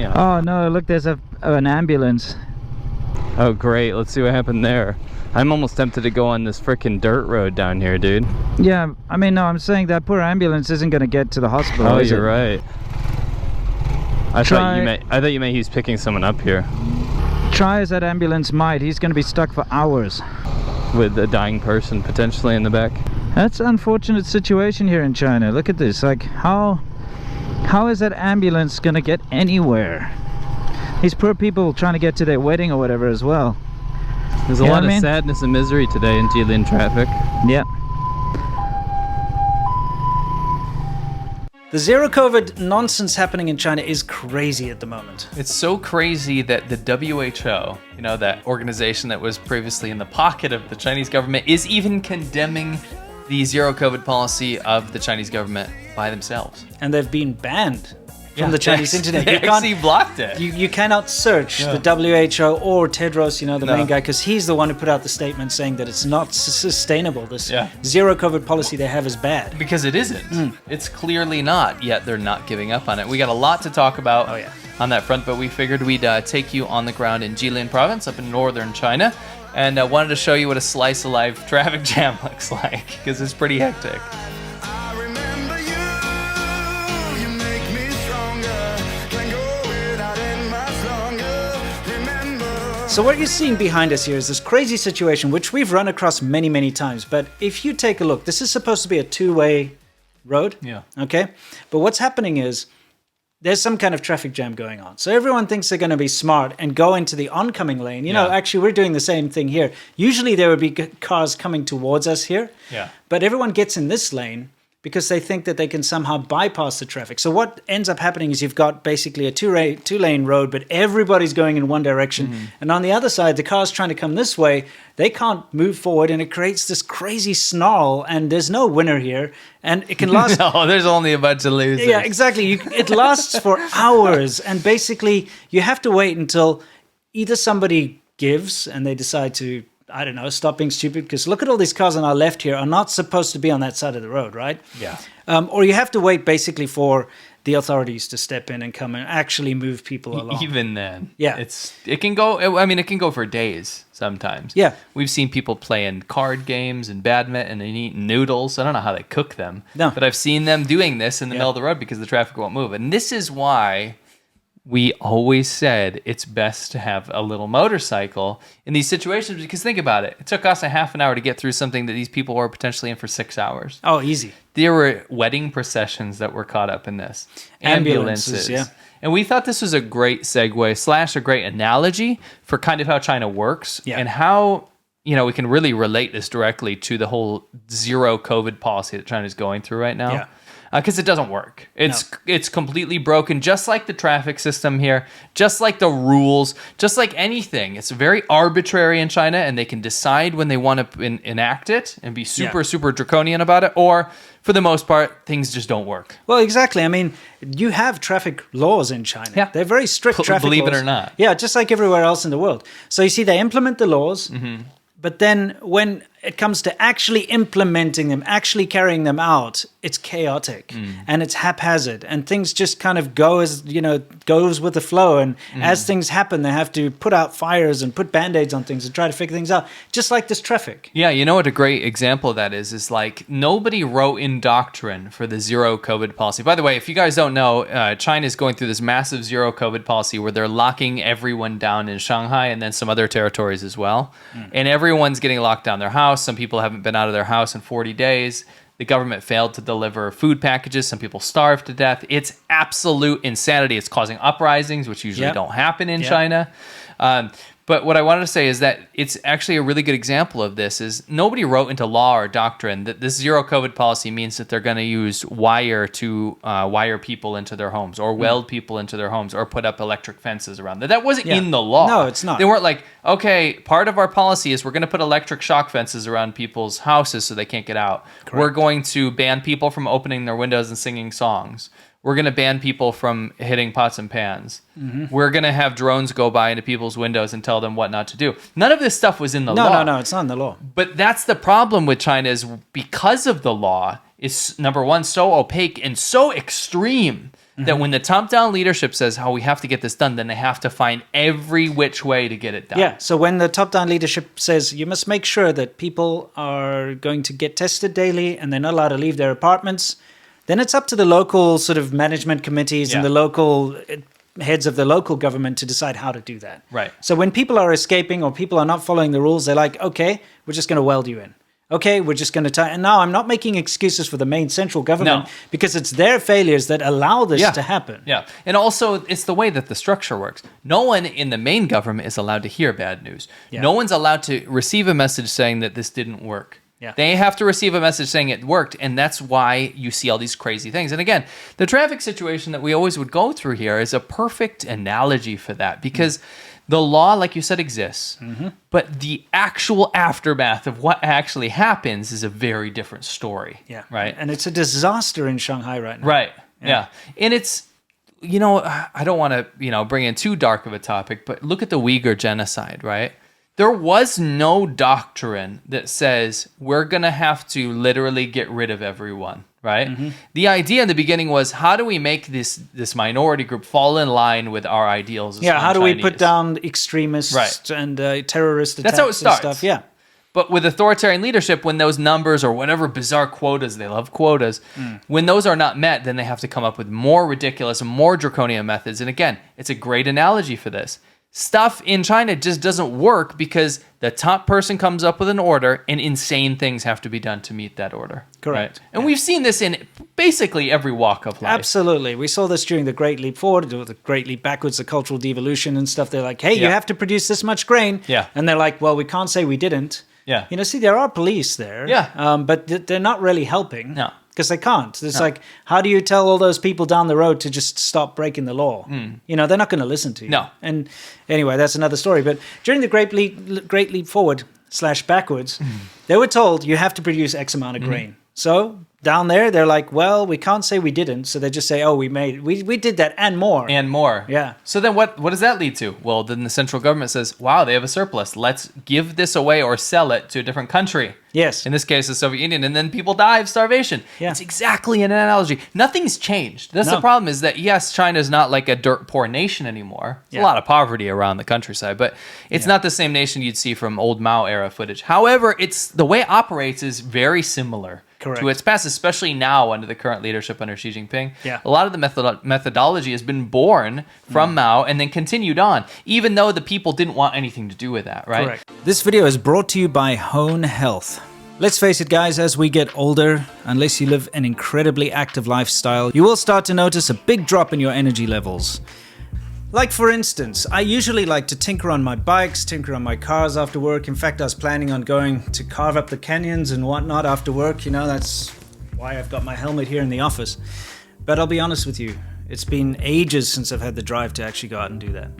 Yeah. Oh no, look, there's an ambulance. Oh great, let's see what happened there. I'm almost tempted to go on this freaking dirt road down here, dude. Yeah, I mean, no, I'm saying that poor ambulance isn't going to get to the hospital. Oh, is you're it? right. I thought you meant he was picking someone up here. Try as that ambulance might, he's going to be stuck for hours. With a dying person potentially in the back. That's an unfortunate situation here in China. Look at this. Like, how is that ambulance going to get anywhere? These poor people trying to get to their wedding or whatever as well. There's a lot of sadness and misery today in Jilin traffic. Yeah. The zero COVID nonsense happening in China is crazy at the moment. It's so crazy that the WHO, you know, that organization that was previously in the pocket of the Chinese government, is even condemning the zero COVID policy of the Chinese government by themselves. And they've been banned from the Chinese internet. They actually blocked it. You cannot search the WHO or Tedros, you know, the main guy, because he's the one who put out the statement saying that it's not sustainable. This zero COVID policy they have is bad. Because it isn't. It's clearly not, yet they're not giving up on it. We got a lot to talk about on that front, but we figured we'd take you on the ground in Jilin province up in northern China, and wanted to show you what a slice of life traffic jam looks like, because it's pretty hectic. So what you're seeing behind us here is this crazy situation, which we've run across many, many times. But if you take a look, this is supposed to be a two-way road. Yeah. Okay. But what's happening is there's some kind of traffic jam going on. So everyone thinks they're going to be smart and go into the oncoming lane. You know, actually, we're doing the same thing here. Usually there would be cars coming towards us here. Yeah. But everyone gets in this lane because they think that they can somehow bypass the traffic. So what ends up happening is you've got basically a two-lane road, but everybody's going in one direction. And on the other side, the cars trying to come this way, they can't move forward, and it creates this crazy snarl, and there's no winner here. And it can last... No, there's only a bunch of losers. Yeah, exactly. It lasts for hours, and basically you have to wait until either somebody gives and they decide to, I don't know, stop being stupid, because look at all these cars on our left here are not supposed to be on that side of the road, right? Yeah. Or you have to wait basically for the authorities to step in and come and actually move people along. Even then. Yeah. It can go for days sometimes. Yeah. We've seen people playing card games and badminton and eating noodles. I don't know how they cook them. No. But I've seen them doing this in the middle of the road because the traffic won't move. And this is why we always said it's best to have a little motorcycle in these situations, because think about it. It took us a half an hour to get through something that these people were potentially in for 6 hours. Oh, easy. There were wedding processions that were caught up in this. Ambulances. Yeah. And we thought this was a great segue / a great analogy for kind of how China works and how, you know, we can really relate this directly to the whole zero COVID policy that China's going through right now. Yeah. Because it doesn't work. It's completely broken, just like the traffic system here, just like the rules, just like anything. It's very arbitrary in China, and they can decide when they want to enact it and be super draconian about it, or for the most part, things just don't work. Well, exactly. I mean, you have traffic laws in China. Yeah. They're very strict traffic laws. Believe it or not. Yeah, just like everywhere else in the world. So you see, they implement the laws, but then when it comes to actually implementing them, actually carrying them out, it's chaotic and it's haphazard, and things just kind of go as, you know, goes with the flow. And as things happen, they have to put out fires and put band-aids on things and try to figure things out, just like this traffic. Yeah, you know what a great example of that is like nobody wrote in doctrine for the zero COVID policy. By the way, if you guys don't know, China is going through this massive zero COVID policy where they're locking everyone down in Shanghai and then some other territories as well. And everyone's getting locked down their house. Some people haven't been out of their house in 40 days. The government failed to deliver food packages. Some people starved to death. It's absolute insanity. It's causing uprisings, which usually don't happen in China. But what I wanted to say is that it's actually a really good example of this is nobody wrote into law or doctrine that this zero COVID policy means that they're going to use wire to wire people into their homes or weld people into their homes or put up electric fences around them. That wasn't in the law. No, it's not. They weren't like, okay, part of our policy is we're going to put electric shock fences around people's houses so they can't get out. Correct. We're going to ban people from opening their windows and singing songs. We're going to ban people from hitting pots and pans. We're going to have drones go by into people's windows and tell them what not to do. None of this stuff was in the law. No, it's not in the law. But that's the problem with China is because of the law is, number one, so opaque and so extreme that when the top-down leadership says, "Oh, we have to get this done," then they have to find every which way to get it done. Yeah, so when the top-down leadership says you must make sure that people are going to get tested daily and they're not allowed to leave their apartments, then it's up to the local sort of management committees and the local heads of the local government to decide how to do that. Right. So when people are escaping or people are not following the rules, they're like, okay, we're just going to weld you in. Okay, we're just going to and now I'm not making excuses for the main central government because it's their failures that allow this to happen. Yeah, and also it's the way that the structure works. No one in the main government is allowed to hear bad news. Yeah. No one's allowed to receive a message saying that this didn't work. Yeah. They have to receive a message saying it worked, and that's why you see all these crazy things. And again, the traffic situation that we always would go through here is a perfect analogy for that because the law, like you said, exists, but the actual aftermath of what actually happens is a very different story. Yeah. Right. And it's a disaster in Shanghai right now. Right. Yeah. And it's, I don't want to, bring in too dark of a topic, but look at the Uyghur genocide, right? There was no doctrine that says we're going to have to literally get rid of everyone, right? The idea in the beginning was, how do we make this minority group fall in line with our ideals? Yeah, how do we put down extremists and terrorist attacks? That's how it starts. And stuff? Yeah. But with authoritarian leadership, when those numbers or whatever bizarre quotas, they love quotas, when those are not met, then they have to come up with more ridiculous and more draconian methods. And again, it's a great analogy for this. Stuff in China just doesn't work because the top person comes up with an order and insane things have to be done to meet that order. Correct. Right? And we've seen this in basically every walk of life. Absolutely. We saw this during the Great Leap Forward, or the Great Leap Backwards, the cultural devolution and stuff. They're like, hey, you have to produce this much grain. Yeah. And they're like, well, we can't say we didn't. Yeah. See, there are police there. Yeah. But they're not really helping. No. Because they can't. It's like, how do you tell all those people down the road to just stop breaking the law? They're not going to listen to you. No. And anyway, that's another story. But during the Great Leap Forward / backwards, they were told you have to produce X amount of grain. So down there, they're like, well, we can't say we didn't. So they just say, oh, we did that and more. And more. Yeah. So then what does that lead to? Well, then the central government says, wow, they have a surplus. Let's give this away or sell it to a different country. Yes. In this case, the Soviet Union. And then people die of starvation. Yeah. It's exactly an analogy. Nothing's changed. That's the problem is that, yes, China's not like a dirt poor nation anymore. There's a lot of poverty around the countryside, but it's not the same nation you'd see from old Mao era footage. However, the way it operates is very similar. Correct. To its past, especially now under the current leadership under Xi Jinping. Yeah. A lot of the methodology has been born from Mao and then continued on, even though the people didn't want anything to do with that, right? Correct. This video is brought to you by Hone Health. Let's face it, guys, as we get older, unless you live an incredibly active lifestyle, you will start to notice a big drop in your energy levels. Like, for instance, I usually like to tinker on my bikes, tinker on my cars after work. In fact, I was planning on going to carve up the canyons and whatnot after work. That's why I've got my helmet here in the office. But I'll be honest with you, it's been ages since I've had the drive to actually go out and do that.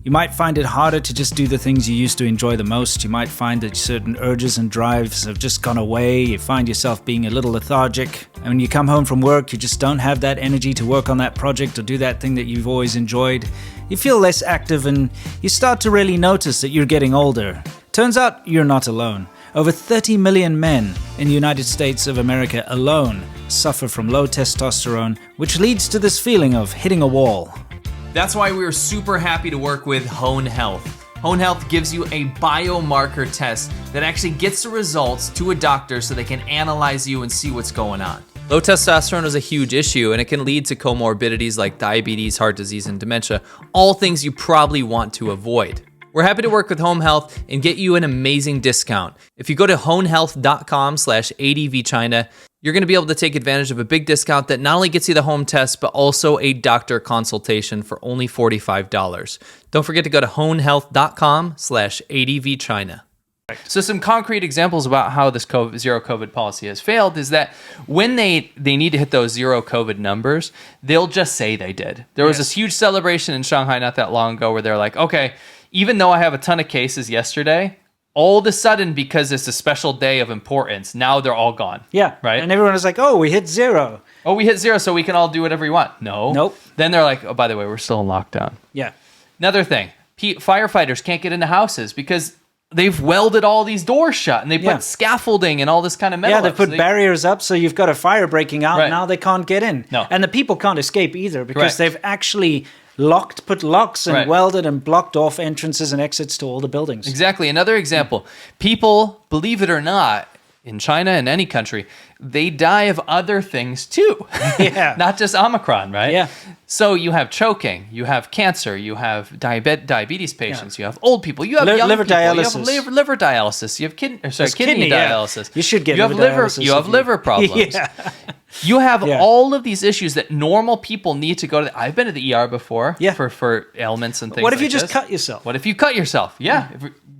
You might find it harder to just do the things you used to enjoy the most. You might find that certain urges and drives have just gone away. You find yourself being a little lethargic. And when you come home from work, you just don't have that energy to work on that project or do that thing that you've always enjoyed. You feel less active and you start to really notice that you're getting older. Turns out you're not alone. Over 30 million men in the United States of America alone suffer from low testosterone, which leads to this feeling of hitting a wall. That's why we were super happy to work with Hone Health. Hone Health gives you a biomarker test that actually gets the results to a doctor so they can analyze you and see what's going on. Low testosterone is a huge issue and it can lead to comorbidities like diabetes, heart disease, and dementia, all things you probably want to avoid. We're happy to work with Home Health and get you an amazing discount. If you go to honehealth.com/ADVChina, you're going to be able to take advantage of a big discount that not only gets you the home test, but also a doctor consultation for only $45. Don't forget to go to honehealth.com/ADVChina. So some concrete examples about how this zero COVID policy has failed is that when they need to hit those zero COVID numbers, they'll just say they did. There was this huge celebration in Shanghai not that long ago where they're like, okay, even though I have a ton of cases yesterday, all of a sudden, because it's a special day of importance, now they're all gone. Yeah. Right? And everyone was like, oh, we hit zero. Oh, we hit zero, so we can all do whatever we want. No. Nope. Then they're like, oh, by the way, we're still in lockdown. Yeah. Another thing, firefighters can't get into houses because they've welded all these doors shut and they put scaffolding and all this kind of metal. Yeah, they put barriers up so you've got a fire breaking out. Right. Now they can't get in. No. And the people can't escape either because Correct. they've actually put locks and welded and blocked off entrances and exits to all the buildings. Exactly. Another example. People, believe it or not, in China and any country, they die of other things too. Yeah. Not just Omicron, right? Yeah. So you have choking, you have cancer, you have diabetes patients, you have old people, you have young liver people, dialysis. you have liver dialysis, you have kidney dialysis. You should get you have liver dialysis You have if liver problems. Yeah. You have all of these issues that normal people need to go to. I've been to the ER before for ailments and things. What if like you just this. cut yourself? What if you cut yourself? Yeah.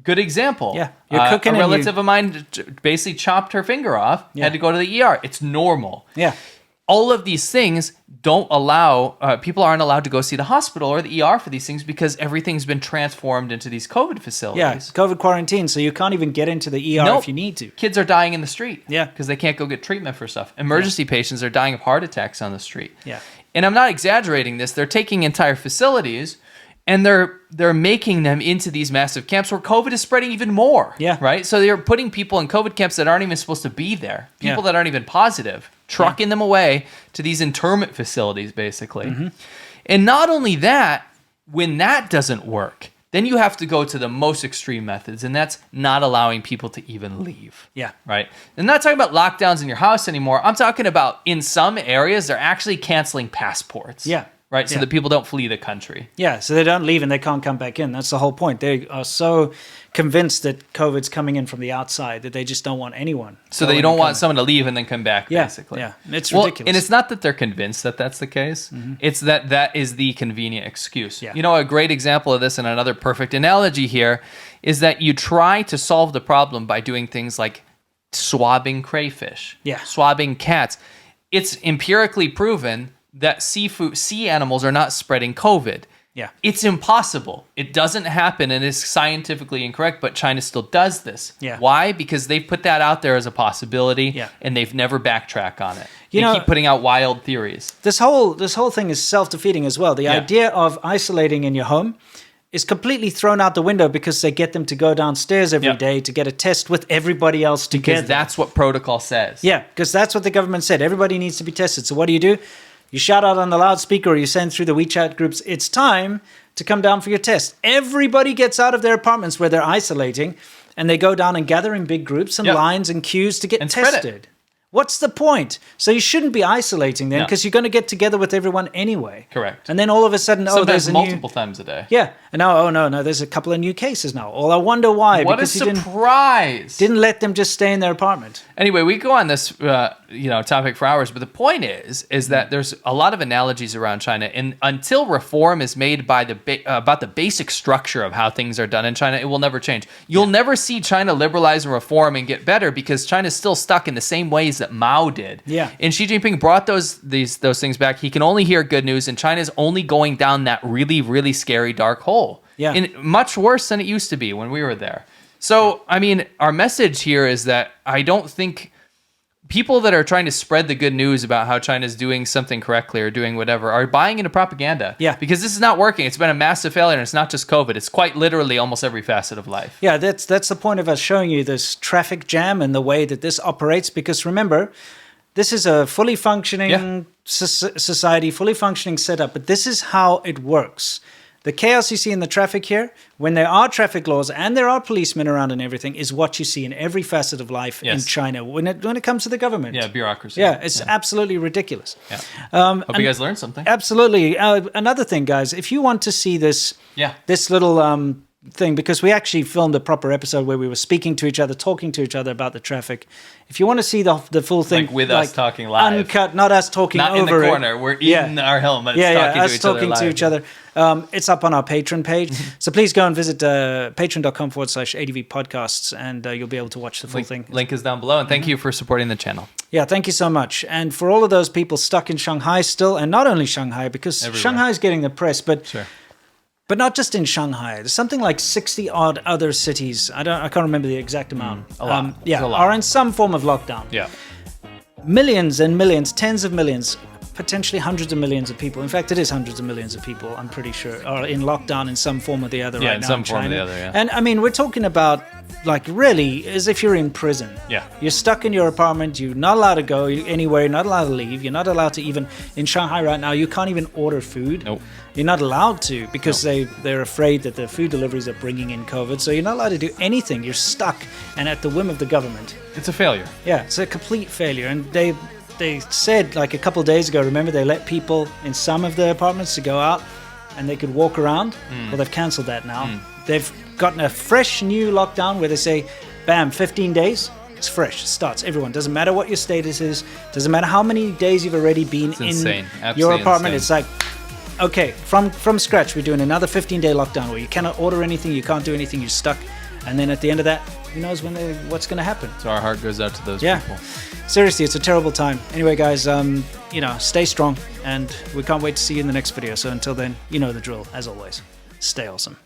Good example. Yeah. You're cooking a and relative of mine basically chopped her finger off, had to go to the ER. It's normal. Yeah. All of these things don't allow, people aren't allowed to go see the hospital or the ER for these things because everything's been transformed into these COVID facilities. Yeah, it's COVID quarantine, so you can't even get into the ER if you need to. Kids are dying in the street. Yeah. Because they can't go get treatment for stuff. Emergency patients are dying of heart attacks on the street. Yeah. And I'm not exaggerating this. They're taking entire facilities and they're making them into these massive camps where COVID is spreading even more. Yeah. Right? So they're putting people in COVID camps that aren't even supposed to be there. People that aren't even positive. Trucking them away to these internment facilities, basically. Mm-hmm. And not only that, when that doesn't work, then you have to go to the most extreme methods, and that's not allowing people to even leave. Yeah. Right? I'm not talking about lockdowns in your house anymore. I'm talking about in some areas, they're actually canceling passports. Yeah. Right? So that people don't flee the country. Yeah, so they don't leave and they can't come back in. That's the whole point. They are so convinced that COVID's coming in from the outside that they just don't want anyone. So they don't want someone to leave and then come back, basically. Yeah, it's ridiculous. And it's not that they're convinced that that's the case. Mm-hmm. It's that is the convenient excuse. Yeah. You know, a great example of this and another perfect analogy here is that you try to solve the problem by doing things like swabbing crayfish, swabbing cats. It's empirically proven that sea animals are not spreading COVID. Yeah. It's impossible. It doesn't happen and it's scientifically incorrect, but China still does this. Yeah. Why? Because they've put that out there as a possibility and they've never backtracked on it. They keep putting out wild theories. This whole thing is self-defeating as well. The idea of isolating in your home is completely thrown out the window because they get them to go downstairs every day to get a test with everybody else together. Because that's what protocol says. Yeah, because that's what the government said. Everybody needs to be tested. So what do? You shout out on the loudspeaker or you send through the WeChat groups, it's time to come down for your test. Everybody gets out of their apartments where they're isolating and they go down and gather in big groups and lines and queues to get tested. What's the point? So you shouldn't be isolating them because you're going to get together with everyone anyway. Correct. And then all of a sudden, there's multiple times a day. Yeah. And now, no, there's a couple of new cases now. I wonder why. What because a surprise. Didn't let them just stay in their apartment. Anyway, we go on this topic for hours, but the point is that there's a lot of analogies around China, and until reform is made by about the basic structure of how things are done in China, it will never change. You'll never see China liberalize and reform and get better because China's still stuck in the same ways that Mao did. Yeah. And Xi Jinping brought those things back. He can only hear good news, and China's only going down that really, really scary dark hole. Yeah. And much worse than it used to be when we were there. So, I mean, our message here is that I don't think people that are trying to spread the good news about how China's doing something correctly or doing whatever are buying into propaganda. Yeah. Because this is not working. It's been a massive failure, and it's not just COVID. It's quite literally almost every facet of life. Yeah, that's the point of us showing you this traffic jam and the way that this operates. Because remember, this is a fully functioning society, fully functioning setup, but this is how it works. The chaos you see in the traffic here, when there are traffic laws and there are policemen around and everything, is what you see in every facet of life in China when it comes to the government. Yeah, bureaucracy. Yeah, it's absolutely ridiculous. Yeah. Hope you guys learned something. Absolutely. Another thing, guys, if you want to see this little thing, because we actually filmed a proper episode where we were speaking to each other, talking to each other about the traffic. If you want to see the full thing, like with us talking live, uncut, not us talking not over in the corner. We're in our helmets, talking to each other. It's up on our Patreon page, so please go and visit patreon.com/ADV Podcasts, and you'll be able to watch the full thing. Link is down below, and thank you for supporting the channel. Yeah, thank you so much. And for all of those people stuck in Shanghai still, and not only Shanghai, because Shanghai is getting the press, but not just in Shanghai. There's something like 60 odd other cities. I can't remember the exact amount. A lot. Are in some form of lockdown. Yeah. Millions and millions, tens of millions, potentially hundreds of millions of people. In fact, it is hundreds of millions of people, I'm pretty sure, are in lockdown in some form or the other right now in some China. form or the other, yeah. And I mean, we're talking about like really as if you're in prison. Yeah. You're stuck in your apartment. You're not allowed to go anywhere. You're not allowed to leave. You're not allowed to even, in Shanghai right now, you can't even order food. Nope. You're not allowed to because they're afraid that the food deliveries are bringing in COVID. So you're not allowed to do anything. You're stuck and at the whim of the government. It's a failure. Yeah, it's a complete failure. And they said like a couple of days ago, remember they let people in some of the apartments to go out and they could walk around. Well, they've cancelled that now. They've gotten a fresh new lockdown where they say, bam, 15 days. It's fresh. It starts. Everyone. Doesn't matter what your status is. Doesn't matter how many days you've already been in your apartment. It's like, okay, from scratch, we're doing another 15-day lockdown where you cannot order anything, you can't do anything, you're stuck. And then at the end of that, who knows what's going to happen. So our heart goes out to those people. Seriously, it's a terrible time. Anyway, guys, stay strong, and we can't wait to see you in the next video. So until then, you know the drill. As always, stay awesome.